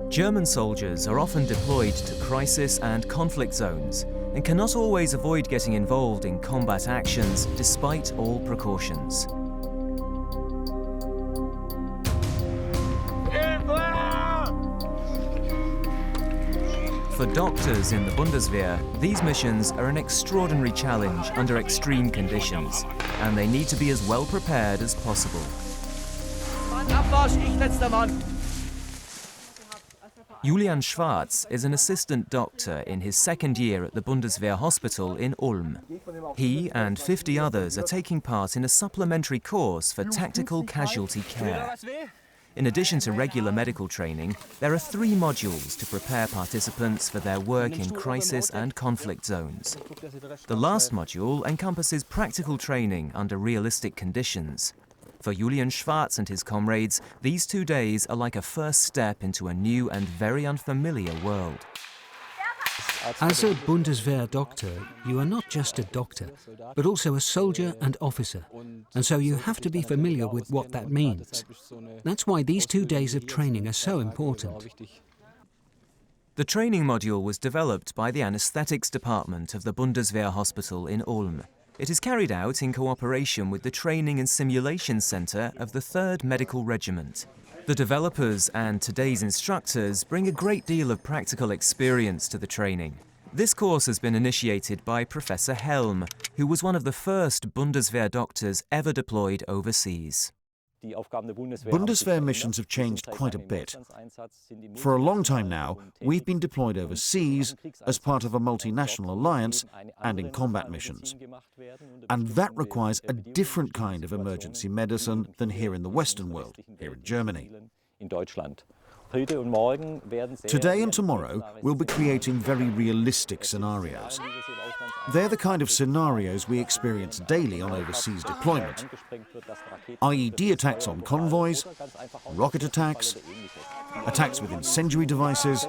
German soldiers are often deployed to crisis and conflict zones and cannot always avoid getting involved in combat actions despite all precautions. For doctors in the Bundeswehr, these missions are an extraordinary challenge under extreme conditions, and they need to be as well prepared as possible. Julian Schwarz is an assistant doctor in his second year at the Bundeswehr hospital in Ulm. He and 50 others are taking part in a supplementary course for tactical casualty care. In addition to regular medical training, there are 3 modules to prepare participants for their work in crisis and conflict zones. The last module encompasses practical training under realistic conditions. For Julian Schwarz and his comrades, these 2 days are like a first step into a new and very unfamiliar world. As a Bundeswehr doctor, you are not just a doctor, but also a soldier and officer, and so you have to be familiar with what that means. That's why these 2 days of training are so important. The training module was developed by the anaesthetics department of the Bundeswehr hospital in Ulm. It is carried out in cooperation with the Training and Simulation Centre of the 3rd Medical Regiment. The developers and today's instructors bring a great deal of practical experience to the training. This course has been initiated by Professor Helm, who was one of the first Bundeswehr doctors ever deployed overseas. Bundeswehr missions have changed quite a bit. For a long time now, we've been deployed overseas as part of a multinational alliance and in combat missions. And that requires a different kind of emergency medicine than here in the Western world, here in Germany. Today and tomorrow, we'll be creating very realistic scenarios. They're the kind of scenarios we experience daily on overseas deployment. IED attacks on convoys, rocket attacks, attacks with incendiary devices,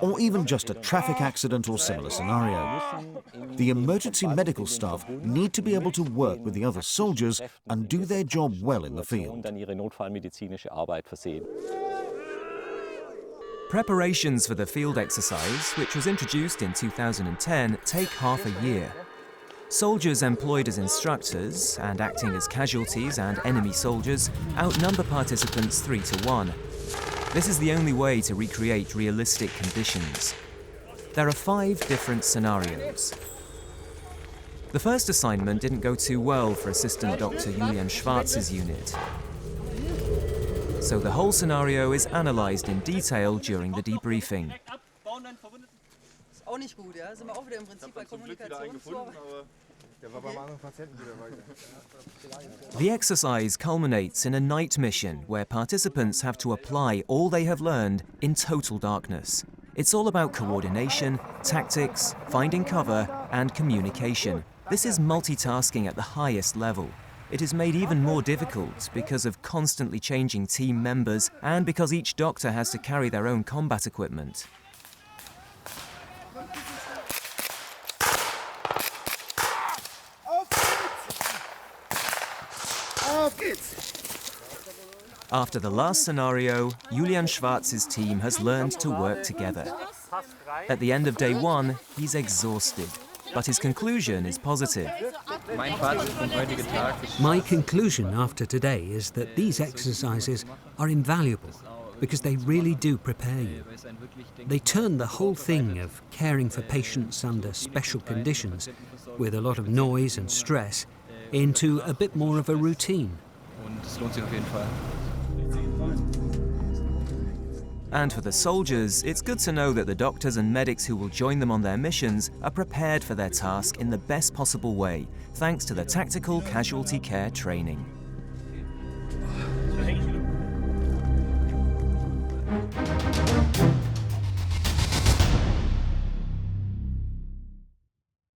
or even just a traffic accident or similar scenario. The emergency medical staff need to be able to work with the other soldiers and do their job well in the field. Preparations for the field exercise, which was introduced in 2010, take half a year. Soldiers employed as instructors and acting as casualties and enemy soldiers outnumber participants 3 to 1. This is the only way to recreate realistic conditions. There are 5 different scenarios. The first assignment didn't go too well for Assistant Dr. Julian Schwarz's unit. So the whole scenario is analysed in detail during the debriefing. The exercise culminates in a night mission where participants have to apply all they have learned in total darkness. It's all about coordination, tactics, finding cover, and communication. This is multitasking at the highest level. It is made even more difficult because of constantly changing team members and because each doctor has to carry their own combat equipment. After the last scenario, Julian Schwarz's team has learned to work together. At the end of day 1, he's exhausted, but his conclusion is positive. My conclusion after today is that these exercises are invaluable because they really do prepare you. They turn the whole thing of caring for patients under special conditions, with a lot of noise and stress, into a bit more of a routine. And for the soldiers, it's good to know that the doctors and medics who will join them on their missions are prepared for their task in the best possible way, thanks to the tactical casualty care training.